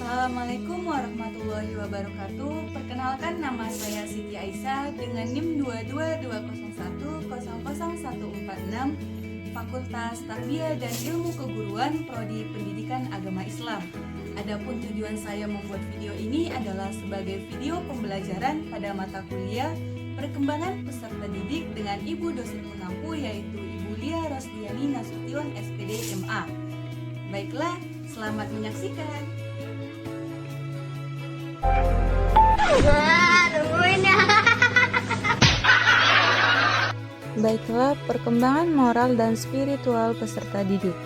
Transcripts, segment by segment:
Assalamualaikum warahmatullahi wabarakatuh. Perkenalkan, nama saya Siti Aisyah dengan NIM 22201000146, Fakultas Tarbiyah dan Ilmu Keguruan, Prodi Pendidikan Agama Islam. Adapun tujuan saya membuat video ini adalah sebagai video pembelajaran pada mata kuliah Perkembangan Peserta Didik dengan Ibu dosen pengampu, yaitu Ibu Lia Rosdiani Nasution SPD MA. Baiklah, selamat menyaksikan. Baiklah, perkembangan moral dan spiritual peserta didik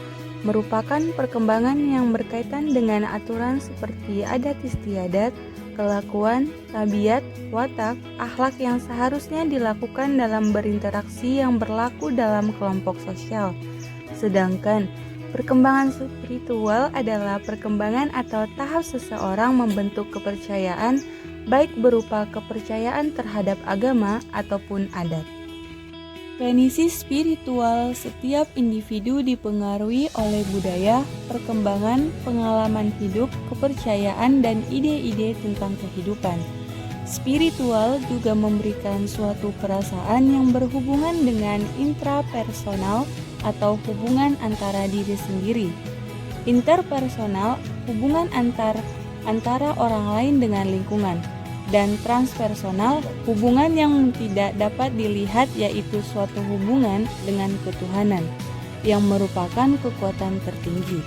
merupakan perkembangan yang berkaitan dengan aturan seperti adat istiadat, kelakuan, tabiat, watak, akhlak yang seharusnya dilakukan dalam berinteraksi yang berlaku dalam kelompok sosial. Sedangkan perkembangan spiritual adalah perkembangan atau tahap seseorang membentuk kepercayaan, baik berupa kepercayaan terhadap agama ataupun adat. Definisi spiritual: setiap individu dipengaruhi oleh budaya, perkembangan, pengalaman hidup, kepercayaan, dan ide-ide tentang kehidupan. Spiritual juga memberikan suatu perasaan yang berhubungan dengan intrapersonal atau hubungan antara diri sendiri. Interpersonal, hubungan antara orang lain dengan lingkungan. Dan transpersonal, hubungan yang tidak dapat dilihat, yaitu suatu hubungan dengan ketuhanan yang merupakan kekuatan tertinggi.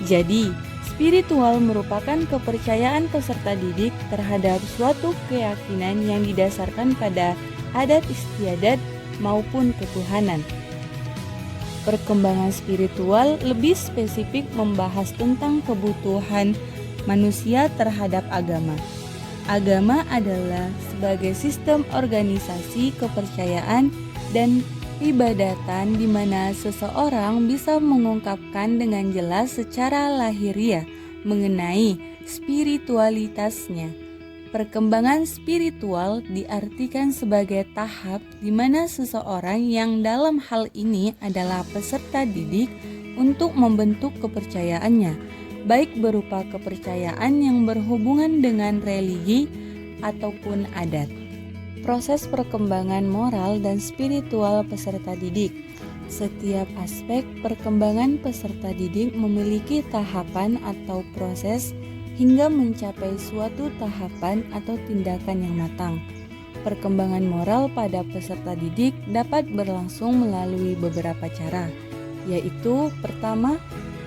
Jadi, spiritual merupakan kepercayaan peserta didik terhadap suatu keyakinan yang didasarkan pada adat istiadat maupun ketuhanan. Perkembangan spiritual lebih spesifik membahas tentang kebutuhan manusia terhadap agama. Agama adalah sebagai sistem organisasi kepercayaan dan ibadatan di mana seseorang bisa mengungkapkan dengan jelas secara lahiriah mengenai spiritualitasnya. Perkembangan spiritual diartikan sebagai tahap di mana seseorang yang dalam hal ini adalah peserta didik untuk membentuk kepercayaannya, baik berupa kepercayaan yang berhubungan dengan religi ataupun adat. Proses perkembangan moral dan spiritual peserta didik. Setiap aspek perkembangan peserta didik memiliki tahapan atau proses hingga mencapai suatu tahapan atau tindakan yang matang. Perkembangan moral pada peserta didik dapat berlangsung melalui beberapa cara, yaitu pertama,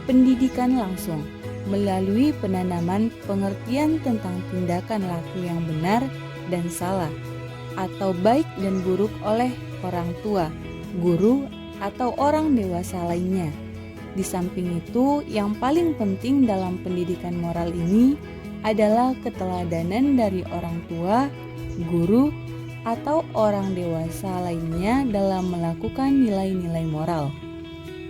pendidikan langsung melalui penanaman pengertian tentang tindakan laku yang benar dan salah, atau baik dan buruk oleh orang tua, guru, atau orang dewasa lainnya. Di samping itu, yang paling penting dalam pendidikan moral ini adalah keteladanan dari orang tua, guru, atau orang dewasa lainnya dalam melakukan nilai-nilai moral.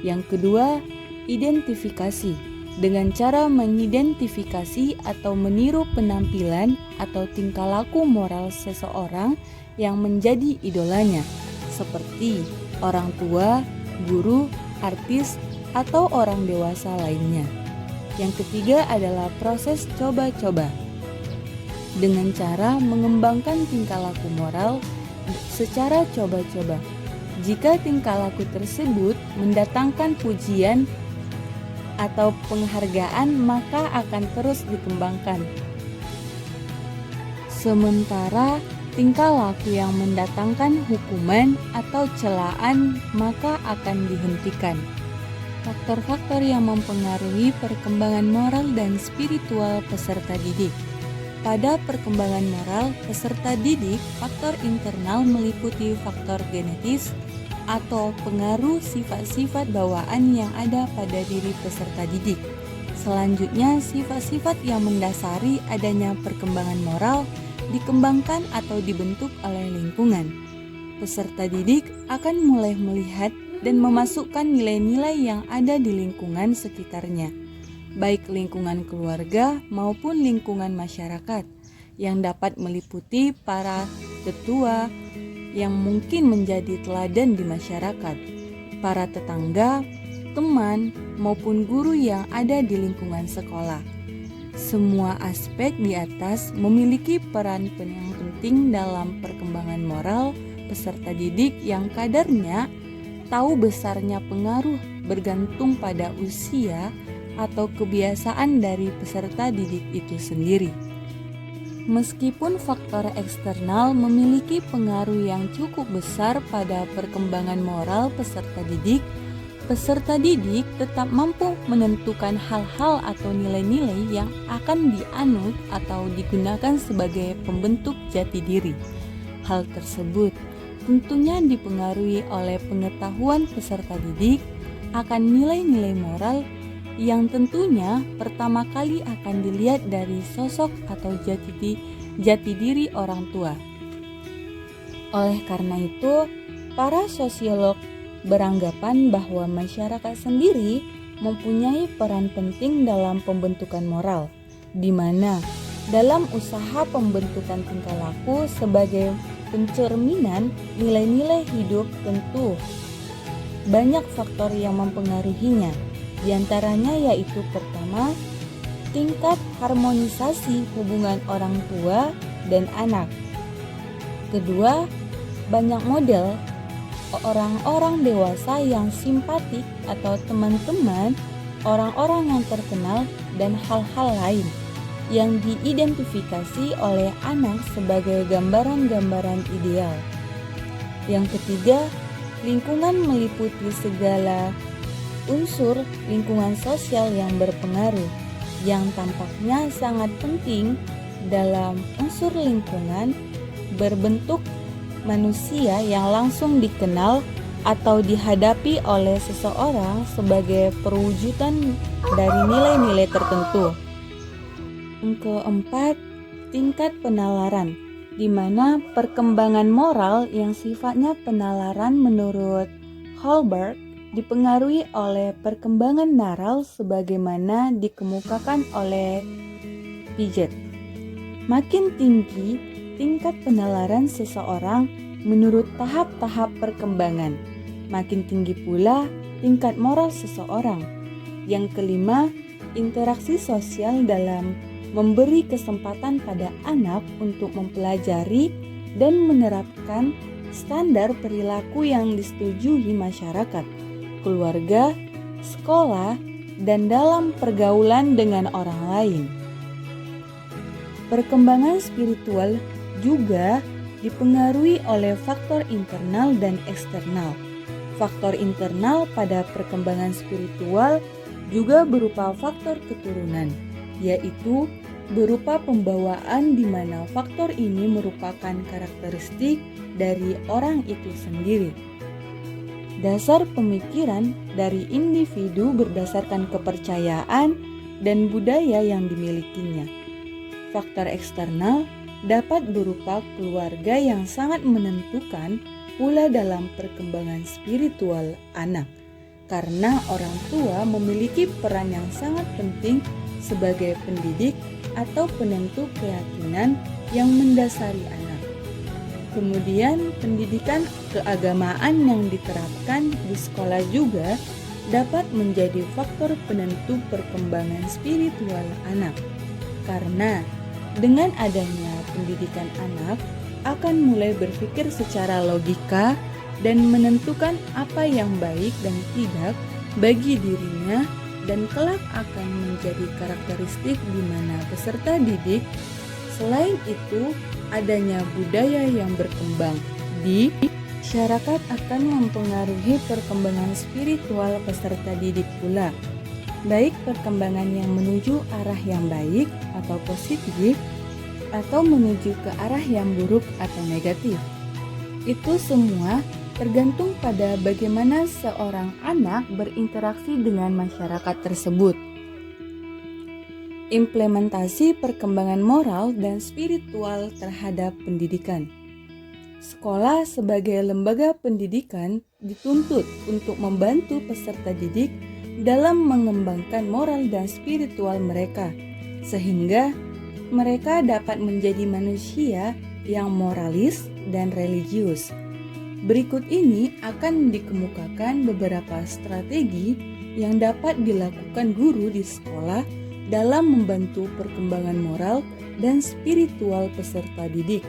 Yang kedua, identifikasi. Dengan cara mengidentifikasi atau meniru penampilan atau tingkah laku moral seseorang yang menjadi idolanya, seperti orang tua, guru, artis, atau orang dewasa lainnya. Yang ketiga adalah proses coba-coba. Dengan cara mengembangkan tingkah laku moral secara coba-coba. Jika tingkah laku tersebut mendatangkan pujian atau penghargaan, maka akan terus dikembangkan. Sementara tingkah laku yang mendatangkan hukuman atau celaan, maka akan dihentikan. Faktor-faktor yang mempengaruhi perkembangan moral dan spiritual peserta didik. Pada perkembangan moral peserta didik, faktor internal meliputi faktor genetis atau pengaruh sifat-sifat bawaan yang ada pada diri peserta didik. Selanjutnya, sifat-sifat yang mendasari adanya perkembangan moral dikembangkan atau dibentuk oleh lingkungan. Peserta didik akan mulai melihat dan memasukkan nilai-nilai yang ada di lingkungan sekitarnya, baik lingkungan keluarga maupun lingkungan masyarakat, yang dapat meliputi para tetua yang mungkin menjadi teladan di masyarakat, para tetangga, teman, maupun guru yang ada di lingkungan sekolah. Semua aspek di atas memiliki peran yang penting dalam perkembangan moral peserta didik yang kadarnya tahu besarnya pengaruh bergantung pada usia atau kebiasaan dari peserta didik itu sendiri. Meskipun faktor eksternal memiliki pengaruh yang cukup besar pada perkembangan moral peserta didik tetap mampu menentukan hal-hal atau nilai-nilai yang akan dianut atau digunakan sebagai pembentuk jati diri. Hal tersebut tentunya dipengaruhi oleh pengetahuan peserta didik akan nilai-nilai moral yang tentunya pertama kali akan dilihat dari sosok atau jati diri orang tua. Oleh karena itu, para sosiolog beranggapan bahwa masyarakat sendiri mempunyai peran penting dalam pembentukan moral, di mana dalam usaha pembentukan tingkah laku sebagai pencerminan nilai-nilai hidup tentu banyak faktor yang mempengaruhinya. Di antaranya yaitu pertama, tingkat harmonisasi hubungan orang tua dan anak. Kedua, banyak model orang-orang dewasa yang simpatik atau teman-teman, orang-orang yang terkenal, dan hal-hal lain yang diidentifikasi oleh anak sebagai gambaran-gambaran ideal. Yang ketiga, lingkungan meliputi segala unsur lingkungan sosial yang berpengaruh, yang tampaknya sangat penting dalam unsur lingkungan berbentuk manusia yang langsung dikenal atau dihadapi oleh seseorang sebagai perwujudan dari nilai-nilai tertentu. Yang keempat, tingkat penalaran, di mana perkembangan moral yang sifatnya penalaran menurut Holberg dipengaruhi oleh perkembangan naral sebagaimana dikemukakan oleh Piaget. Makin tinggi tingkat penalaran seseorang menurut tahap-tahap perkembangan, makin tinggi pula tingkat moral seseorang. Yang kelima, interaksi sosial dalam memberi kesempatan pada anak untuk mempelajari dan menerapkan standar perilaku yang disetujui masyarakat, keluarga, sekolah, dan dalam pergaulan dengan orang lain. Perkembangan spiritual juga dipengaruhi oleh faktor internal dan eksternal. Faktor internal pada perkembangan spiritual juga berupa faktor keturunan, yaitu berupa pembawaan di mana faktor ini merupakan karakteristik dari orang itu sendiri. Dasar pemikiran dari individu berdasarkan kepercayaan dan budaya yang dimilikinya. Faktor eksternal dapat berupa keluarga yang sangat menentukan pula dalam perkembangan spiritual anak, karena orang tua memiliki peran yang sangat penting sebagai pendidik atau penentu keyakinan yang mendasari anak. Kemudian pendidikan keagamaan yang diterapkan di sekolah juga dapat menjadi faktor penentu perkembangan spiritual anak. Karena dengan adanya pendidikan anak akan mulai berpikir secara logika dan menentukan apa yang baik dan tidak bagi dirinya, dan kelak akan menjadi karakteristik di mana peserta didik. Selain itu, adanya budaya yang berkembang di masyarakat akan mempengaruhi perkembangan spiritual peserta didik pula, baik perkembangan yang menuju arah yang baik atau positif, atau menuju ke arah yang buruk atau negatif. Itu semua tergantung pada bagaimana seorang anak berinteraksi dengan masyarakat tersebut. Implementasi perkembangan moral dan spiritual terhadap pendidikan. Sekolah sebagai lembaga pendidikan dituntut untuk membantu peserta didik dalam mengembangkan moral dan spiritual mereka, sehingga mereka dapat menjadi manusia yang moralis dan religius. Berikut ini akan dikemukakan beberapa strategi yang dapat dilakukan guru di sekolah dalam membantu perkembangan moral dan spiritual peserta didik.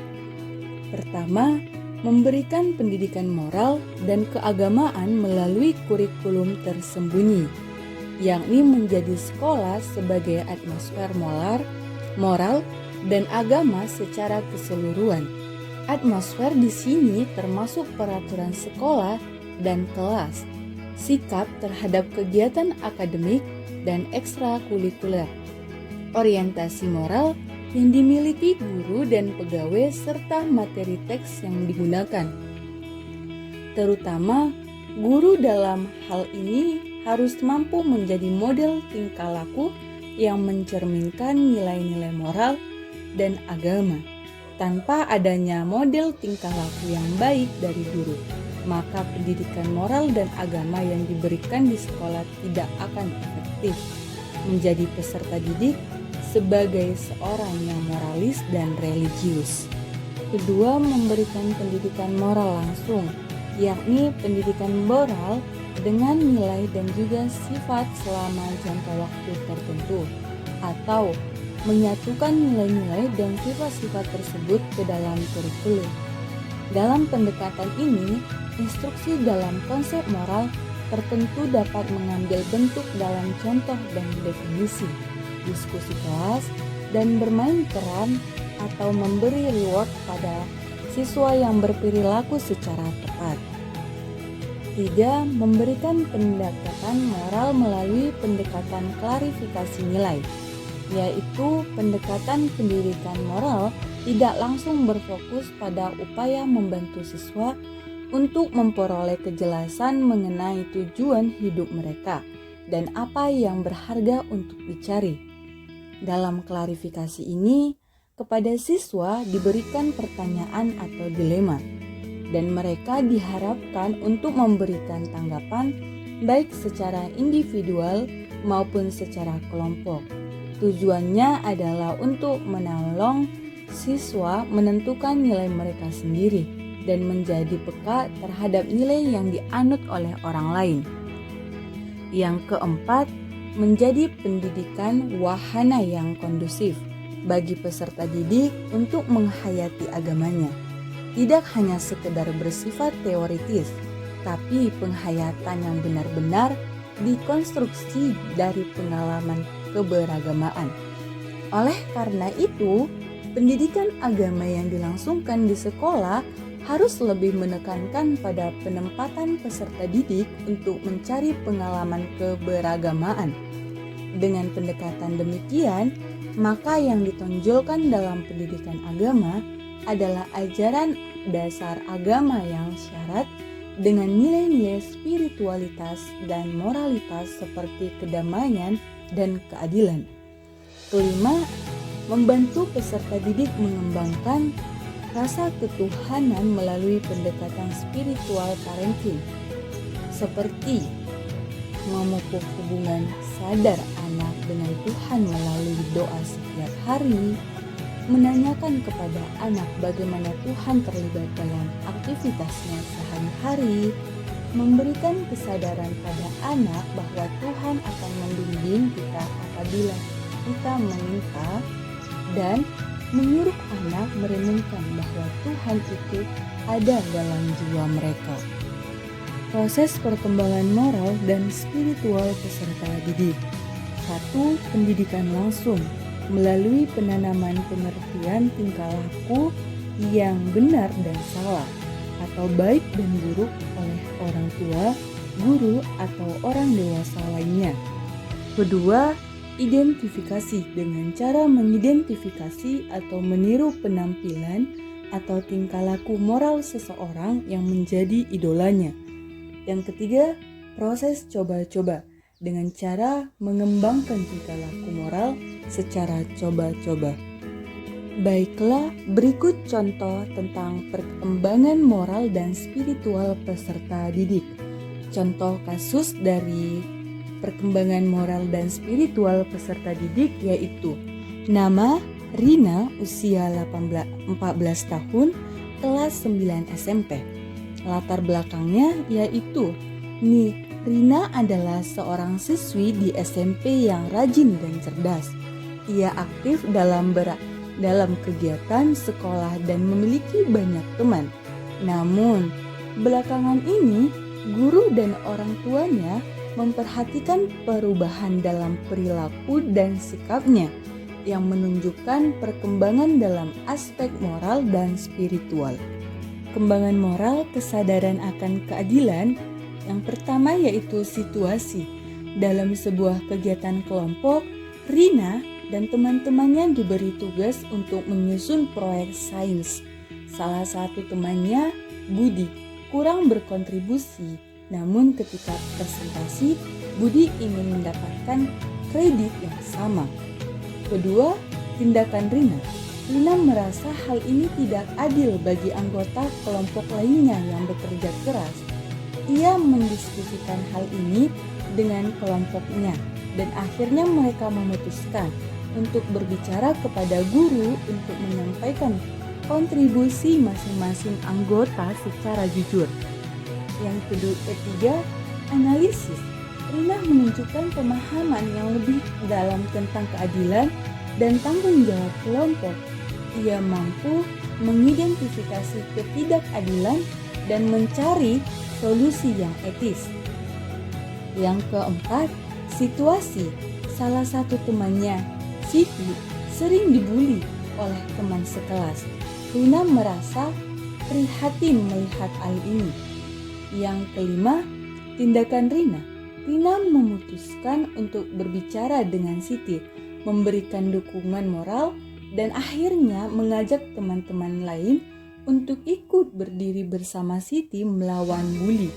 Pertama, memberikan pendidikan moral dan keagamaan melalui kurikulum tersembunyi, yakni menjadi sekolah sebagai atmosfer moral, dan agama secara keseluruhan. Atmosfer di sini termasuk peraturan sekolah dan kelas, sikap terhadap kegiatan akademik dan ekstrakurikuler, orientasi moral yang dimiliki guru dan pegawai serta materi teks yang digunakan. Terutama, guru dalam hal ini harus mampu menjadi model tingkah laku yang mencerminkan nilai-nilai moral dan agama. Tanpa adanya model tingkah laku yang baik dari guru, maka pendidikan moral dan agama yang diberikan di sekolah tidak akan efektif menjadi peserta didik sebagai seorang yang moralis dan religius. Kedua, memberikan pendidikan moral langsung, yakni pendidikan moral dengan nilai dan juga sifat selama jangka waktu tertentu, atau menyatukan nilai-nilai dan sifat-sifat tersebut ke dalam kurikulum. Dalam pendekatan ini, instruksi dalam konsep moral tertentu dapat mengambil bentuk dalam contoh dan definisi, diskusi kelas, dan bermain peran atau memberi reward pada siswa yang berperilaku secara tepat. 3. Memberikan pendekatan moral melalui pendekatan klarifikasi nilai, yaitu pendekatan pendidikan moral tidak langsung berfokus pada upaya membantu siswa untuk memperoleh kejelasan mengenai tujuan hidup mereka dan apa yang berharga untuk dicari. Dalam klarifikasi ini, kepada siswa diberikan pertanyaan atau dilema, dan mereka diharapkan untuk memberikan tanggapan baik secara individual maupun secara kelompok. Tujuannya adalah untuk menolong siswa menentukan nilai mereka sendiri dan menjadi peka terhadap nilai yang dianut oleh orang lain. Yang keempat, menjadi pendidikan wahana yang kondusif bagi peserta didik untuk menghayati agamanya. Tidak hanya sekedar bersifat teoritis, tapi penghayatan yang benar-benar dikonstruksi dari pengalaman keberagamaan. Oleh karena itu, pendidikan agama yang dilangsungkan di sekolah harus lebih menekankan pada penempatan peserta didik untuk mencari pengalaman keberagamaan. Dengan pendekatan demikian, maka yang ditonjolkan dalam pendidikan agama adalah ajaran dasar agama yang syarat dengan nilai-nilai spiritualitas dan moralitas seperti kedamaian dan keadilan. Kelima, membantu peserta didik mengembangkan rasa ketuhanan melalui pendekatan spiritual parenting, seperti memupuk hubungan sadar anak dengan Tuhan melalui doa setiap hari, menanyakan kepada anak bagaimana Tuhan terlibat dalam aktivitasnya sehari-hari, memberikan kesadaran pada anak bahwa Tuhan akan membimbing kita apabila kita meminta, dan menyuruh anak merenungkan bahwa Tuhan itu ada dalam jiwa mereka. Proses perkembangan moral dan spiritual peserta didik. 1. Pendidikan langsung melalui penanaman pengertian tingkah laku yang benar dan salah, atau baik dan buruk oleh orang tua, guru, atau orang dewasa lainnya. Kedua, identifikasi dengan cara mengidentifikasi atau meniru penampilan atau tingkah laku moral seseorang yang menjadi idolanya. Yang ketiga, proses coba-coba dengan cara mengembangkan tingkah laku moral secara coba-coba. Baiklah, berikut contoh tentang perkembangan moral dan spiritual peserta didik. Contoh kasus dari perkembangan moral dan spiritual peserta didik yaitu: nama Rina, usia 14 tahun, kelas 9 SMP. Latar belakangnya yaitu Rina adalah seorang siswi di SMP yang rajin dan cerdas. Ia aktif dalam kegiatan sekolah dan memiliki banyak teman. Namun, belakangan ini guru dan orang tuanya memperhatikan perubahan dalam perilaku dan sikapnya yang menunjukkan perkembangan dalam aspek moral dan spiritual. Kembangan moral, kesadaran akan keadilan. Yang pertama yaitu situasi. Dalam sebuah kegiatan kelompok, Rina dan teman-temannya diberi tugas untuk menyusun proyek sains. Salah satu temannya, Budi, kurang berkontribusi. Namun ketika presentasi, Budi ingin mendapatkan kredit yang sama. Kedua, tindakan Rina. Rina merasa hal ini tidak adil bagi anggota kelompok lainnya yang bekerja keras. Ia mendiskusikan hal ini dengan kelompoknya dan akhirnya mereka memutuskan untuk berbicara kepada guru untuk menyampaikan kontribusi masing-masing anggota secara jujur. Yang ketiga, analisis. Rina menunjukkan pemahaman yang lebih dalam tentang keadilan dan tanggung jawab kelompok. Ia mampu mengidentifikasi ketidakadilan dan mencari solusi yang etis. Yang keempat, situasi. Salah satu temannya, Siti, sering dibully oleh teman sekelas. Rina merasa prihatin melihat hal ini. Yang kelima, tindakan Rina. Rina memutuskan untuk berbicara dengan Siti, memberikan dukungan moral, dan akhirnya mengajak teman-teman lain untuk ikut berdiri bersama Siti melawan bully.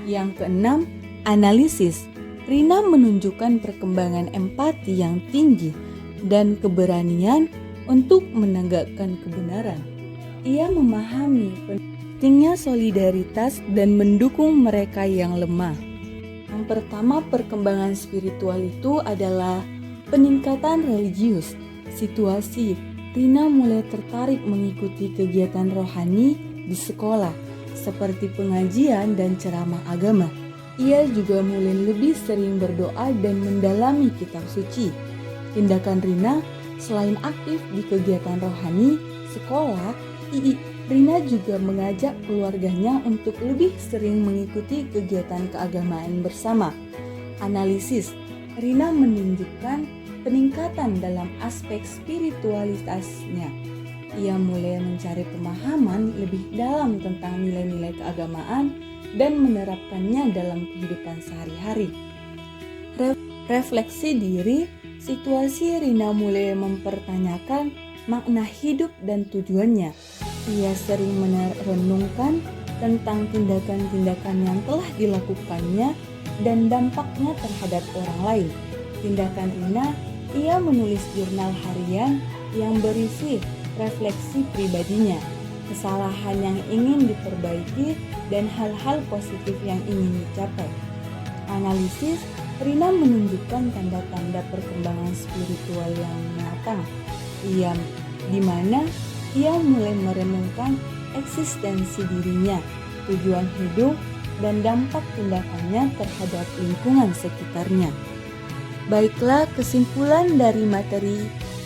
Yang keenam, analisis. Rina menunjukkan perkembangan empati yang tinggi dan keberanian untuk menegakkan kebenaran. Ia memahami pentingnya solidaritas dan mendukung mereka yang lemah. Yang pertama, perkembangan spiritual itu adalah peningkatan religius. Situasi, Rina mulai tertarik mengikuti kegiatan rohani di sekolah, seperti pengajian dan ceramah agama. Ia juga mulai lebih sering berdoa dan mendalami kitab suci. Tindakan Rina, selain aktif di kegiatan rohani, sekolah, Rina juga mengajak keluarganya untuk lebih sering mengikuti kegiatan keagamaan bersama. Analisis, Rina menunjukkan peningkatan dalam aspek spiritualitasnya. Ia mulai mencari pemahaman lebih dalam tentang nilai-nilai keagamaan dan menerapkannya dalam kehidupan sehari-hari. Refleksi diri, situasi Rina mulai mempertanyakan makna hidup dan tujuannya. Ia sering merenungkan tentang tindakan-tindakan yang telah dilakukannya dan dampaknya terhadap orang lain. Tindakan Rina, ia menulis jurnal harian yang berisi refleksi pribadinya, kesalahan yang ingin diperbaiki, dan hal-hal positif yang ingin dicapai. Analisis, Rina menunjukkan tanda-tanda perkembangan spiritual yang matang, di mana ia mulai merenungkan eksistensi dirinya, tujuan hidup, dan dampak tindakannya terhadap lingkungan sekitarnya. Baiklah, kesimpulan dari materi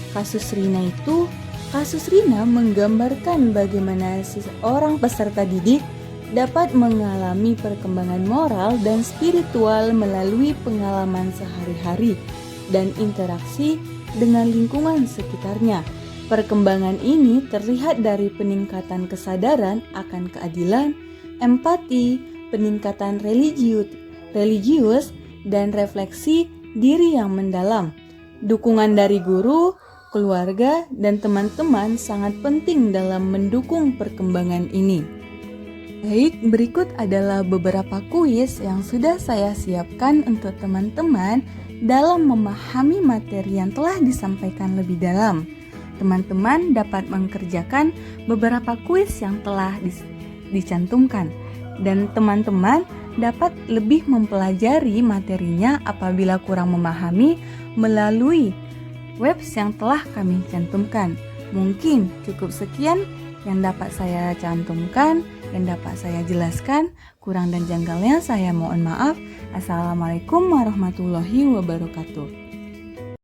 kasus Rina itu, kasus Rina menggambarkan bagaimana seorang peserta didik dapat mengalami perkembangan moral dan spiritual melalui pengalaman sehari-hari dan interaksi dengan lingkungan sekitarnya. Perkembangan ini terlihat dari peningkatan kesadaran akan keadilan, empati, peningkatan religius, dan refleksi diri yang mendalam. Dukungan dari guru, keluarga, dan teman-teman sangat penting dalam mendukung perkembangan ini. Baik, berikut adalah beberapa kuis yang sudah saya siapkan untuk teman-teman dalam memahami materi yang telah disampaikan lebih dalam. Teman-teman dapat mengerjakan beberapa kuis yang telah dicantumkan, dan teman-teman dapat lebih mempelajari materinya apabila kurang memahami melalui webs yang telah kami cantumkan. Mungkin cukup sekian yang dapat saya cantumkan, yang dapat saya jelaskan. Kurang dan janggalnya saya mohon maaf. Assalamualaikum warahmatullahi wabarakatuh.